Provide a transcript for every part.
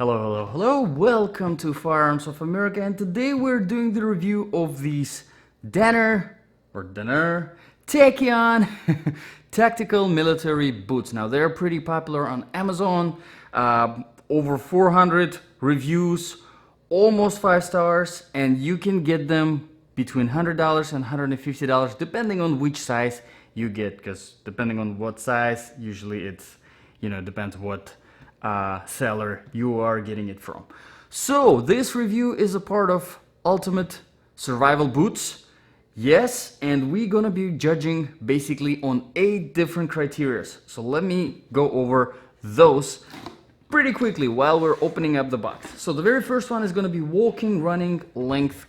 Hello, welcome to Firearms of America, and today we're doing the review of these Tachyon tactical military boots. Now they're pretty popular on Amazon, over 400 reviews, almost 5 stars, and you can get them between $100 and $150 depending on which size you get, because depending on what size, usually it's, depends what seller you are getting it from. So this review is a part of Ultimate Survival Boots. Yes, and we're gonna be judging basically on 8 different criteria. So let me go over those pretty quickly while we're opening up the box. So the very first one is gonna be walking, running, length,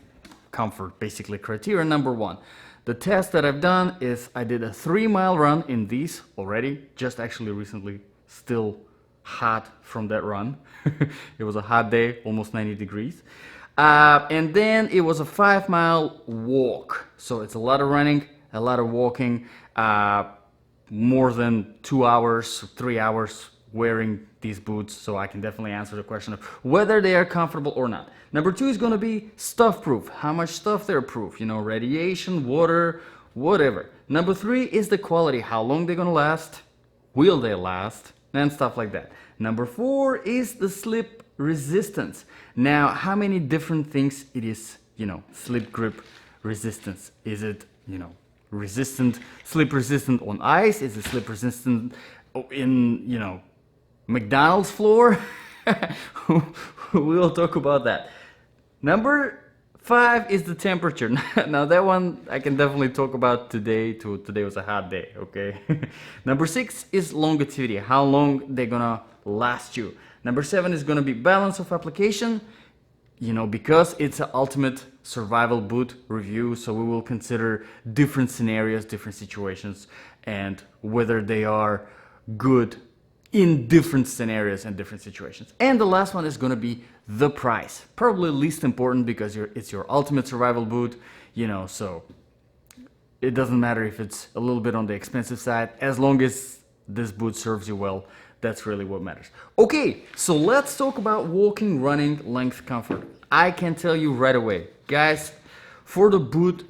comfort, basically criteria number 1. The test that I've done is I did a 3-mile run in these already, just actually recently, still hot from that run. It was a hot day, almost 90 degrees. And then it was a 5-mile walk. So it's a lot of running, a lot of walking, more than 2 hours, 3 hours wearing these boots. So I can definitely answer the question of whether they are comfortable or not. Number 2 is going to be stuff proof. How much stuff they're proof, radiation, water, whatever. Number 3 is the quality. How long they're going to last, will they last, and stuff like that. Number 4 is the slip resistance. Now, how many different things it is, slip grip resistance? Is it, slip resistant on ice? Is it slip resistant in, McDonald's floor? We'll talk about that. Number 5 is the temperature. Now that one I can definitely talk about today. Today was a hot day, okay? Number 6 is longevity. How long they're gonna last you. Number 7 is gonna be balance of application. Because it's an ultimate survival boot review, so we will consider different scenarios, different situations, and whether they are good in different scenarios and different situations. And the last one is going to be the price. Probably least important because it's your ultimate survival boot, so it doesn't matter if it's a little bit on the expensive side. As long as this boot serves you well, that's really what matters. Okay, so let's talk about walking, running, length, comfort. I can tell you right away, guys, for the boot,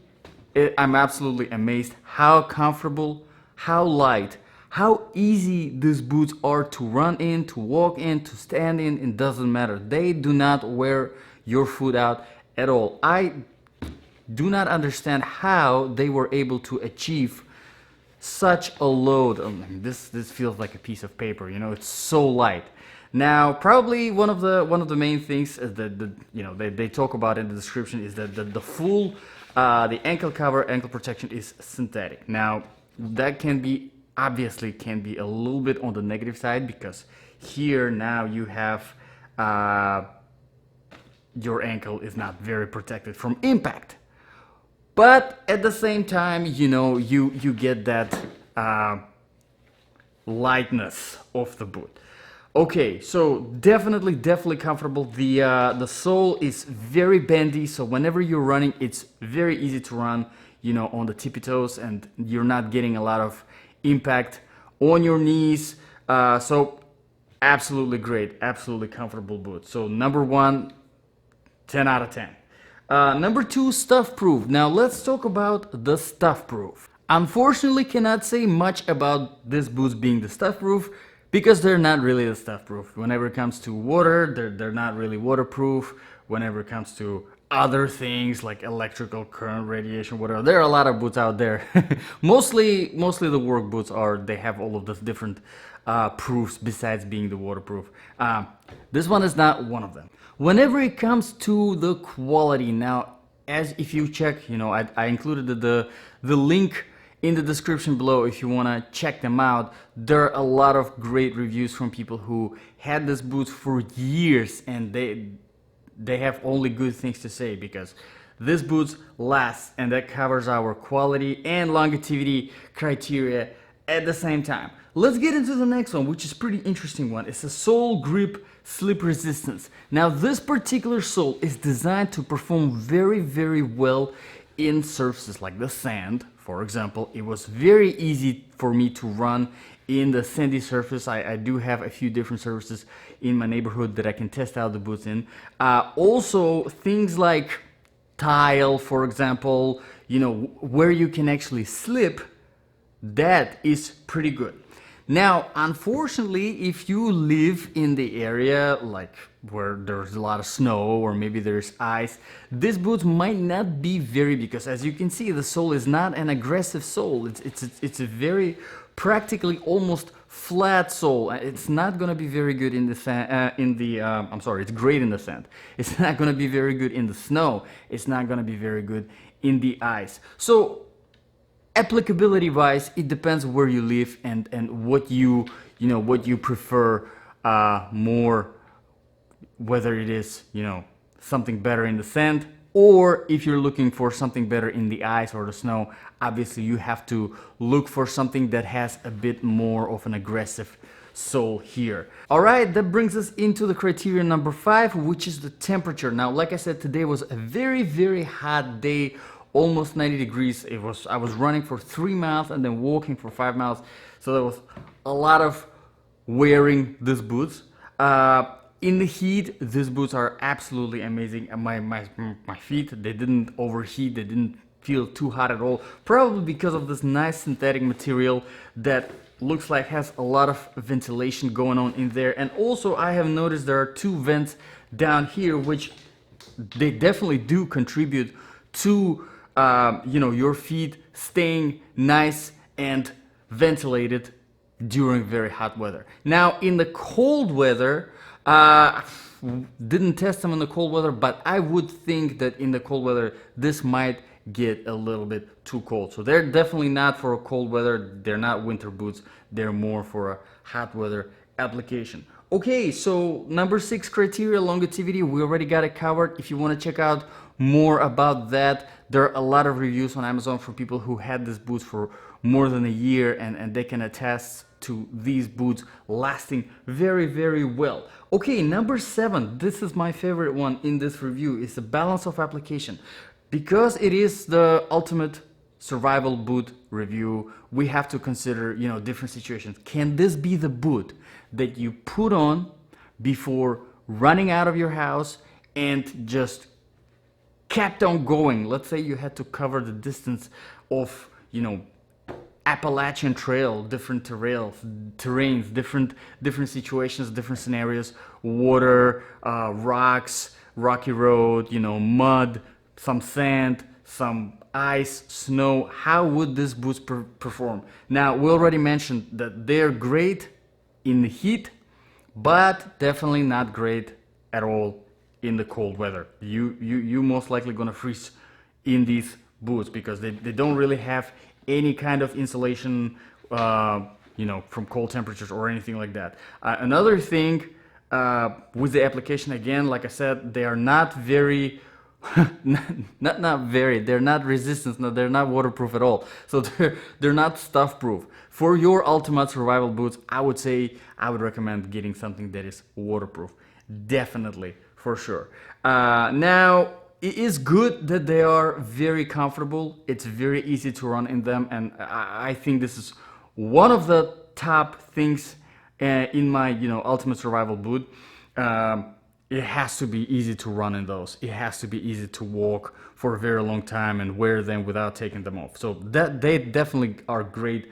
I'm absolutely amazed how comfortable, how light, how easy these boots are to run in, to walk in, to stand in. It doesn't matter. They do not wear your foot out at all. I do not understand how they were able to achieve such a load. This feels like a piece of paper. It's so light. Now, probably one of the main things is that they talk about in the description is that the full the ankle cover, ankle protection is synthetic. Now, that obviously can be a little bit on the negative side, because here now you have your ankle is not very protected from impact, but at the same time you get that lightness of the boot. Okay, so definitely comfortable. The sole is very bendy, so whenever you're running, it's very easy to run on the tippy toes, and you're not getting a lot of impact on your knees. So absolutely great, absolutely comfortable boot. So number 1, 10 out of 10. Number 2, stuff proof. Now let's talk about the stuff proof. Unfortunately, cannot say much about these boots being the stuff proof, because they're not really the stuff proof. Whenever it comes to water, they're not really waterproof. Whenever it comes to other things like electrical current, radiation, whatever, there are a lot of boots out there. mostly the work boots they have all of the different proofs besides being the waterproof. This one is not one of them. Whenever it comes to the quality, now if you check, I included the link in the description below if you want to check them out. There are a lot of great reviews from people who had this boot for years, and they have only good things to say, because this boots lasts, and that covers our quality and longevity criteria at the same time. Let's get into the next one, which is pretty interesting one. It's a sole grip slip resistance. Now this particular sole is designed to perform very well in surfaces like the sand. For example, it was very easy for me to run in the sandy surface. I do have a few different surfaces in my neighborhood that I can test out the boots in. Also, things like tile, for example, where you can actually slip, that is pretty good. Now, unfortunately, if you live in the area like where there's a lot of snow or maybe there's ice, these boots might not be very, because as you can see, the sole is not an aggressive sole. It's a very practically almost flat sole. It's not gonna be very good in the sand. I'm sorry, it's great in the sand. It's not gonna be very good in the snow. It's not gonna be very good in the ice. So applicability wise, it depends where you live and what you prefer more, whether it is something better in the sand, or if you're looking for something better in the ice or the snow. Obviously you have to look for something that has a bit more of an aggressive sole here. All right, that brings us into the criteria number 5, which is the temperature. Now, like I said, today was a very, very hot day, almost 90 degrees. I was running for 3 miles and then walking for 5 miles. So there was a lot of wearing these boots. In the heat, these boots are absolutely amazing. And my feet, they didn't overheat. They didn't feel too hot at all. Probably because of this nice synthetic material that looks like has a lot of ventilation going on in there. And also I have noticed there are 2 vents down here, which they definitely do contribute to your feet staying nice and ventilated during very hot weather. Now, in the cold weather, didn't test them in the cold weather, but I would think that in the cold weather, this might get a little bit too cold. So they're definitely not for a cold weather. They're not winter boots. They're more for a hot weather application. Okay, so number 6 criteria, longevity, we already got it covered. If you want to check out more about that, there are a lot of reviews on Amazon for people who had these boots for more than a year, and they can attest to these boots lasting very, very well. Okay, number 7, this is my favorite one in this review, is the balance of application. Because it is the ultimate survival boot review, we have to consider, different situations. Can this be the boot that you put on before running out of your house and just kept on going? Let's say you had to cover the distance of, Appalachian Trail, different terrains, different situations, different scenarios, water, rocks, rocky road, mud, some sand, some ice, snow. How would this boots perform? Now, we already mentioned that they're great in the heat, but definitely not great at all in the cold weather. You most likely gonna freeze in these boots because they don't really have any kind of insulation, from cold temperatures or anything like that. Another thing with the application, again, like I said, they are not very they're not resistant, no, they're not waterproof at all. So they're not stuff proof. For your ultimate survival boots, I would recommend getting something that is waterproof. Definitely, for sure. Now, it is good that they are very comfortable. It's very easy to run in them, and I think this is one of the top things in my ultimate survival boot. It has to be easy to run in those. It has to be easy to walk for a very long time and wear them without taking them off. So that they definitely are great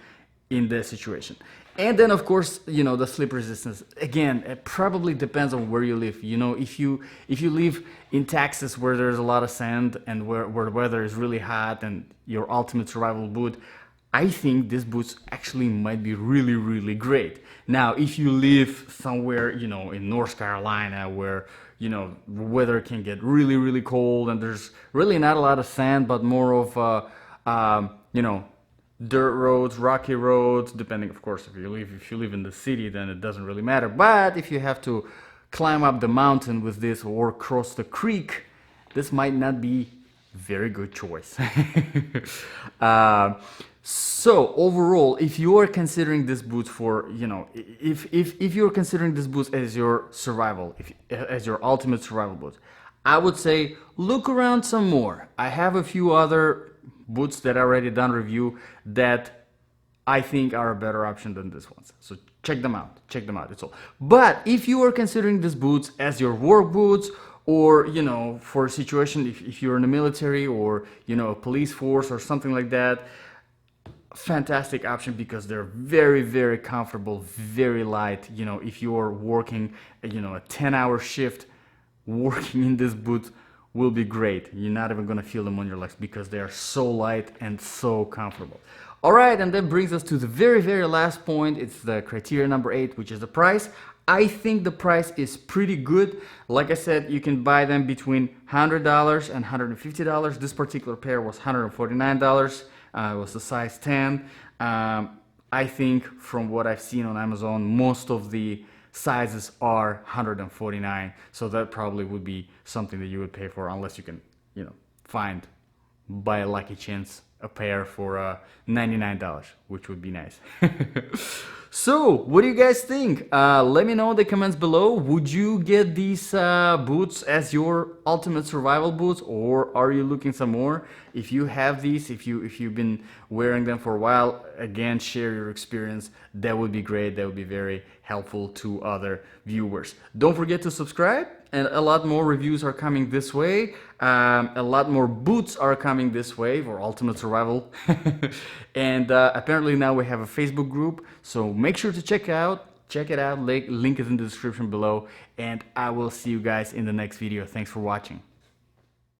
in this situation. And then, of course, the slip resistance. Again, it probably depends on where you live. If you live in Texas where there's a lot of sand and where the weather is really hot, and your ultimate survival boot, I think these boots actually might be really, really great. Now, if you live somewhere, in North Carolina where, weather can get really, really cold and there's really not a lot of sand, but more of, dirt roads, rocky roads, depending, of course, if you live in the city, then it doesn't really matter. But if you have to climb up the mountain with this or cross the creek, this might not be very good choice. So overall, if you are considering this boot for, if you're considering this boot as your survival, as your ultimate survival boot, I would say look around some more. I have a few other boots that I already done review that I think are a better option than these ones. So check them out. Check them out. It's all. But if you are considering these boots as your work boots, or you know, for a situation if you're in the military or you know a police force or something like that, fantastic option because they're very, very comfortable, very light. You know, if you're working, you know, a 10-hour shift, working in this boot will be great. You're not even gonna feel them on your legs because they are so light and so comfortable. All right, and that brings us to the very, very last point. It's the criteria number 8, which is the price. I think the price is pretty good. Like I said, you can buy them between $100 and $150. This particular pair was $149. It was the size 10. I think from what I've seen on Amazon, most of the sizes are 149. So that probably would be something that you would pay for, unless you can, you know, find by a lucky chance a pair for $99, which would be nice. So, what do you guys think? Let me know in the comments below. Would you get these boots as your ultimate survival boots, or are you looking some more? If you have these, if you've been wearing them for a while, again, share your experience. That would be great. That would be very helpful to other viewers. Don't forget to subscribe, and a lot more reviews are coming this way. A lot more boots are coming this way for ultimate survival. And apparently now we have a Facebook group, so make sure to check it out. Link is in the description below, and I will see you guys in the next video. Thanks for watching.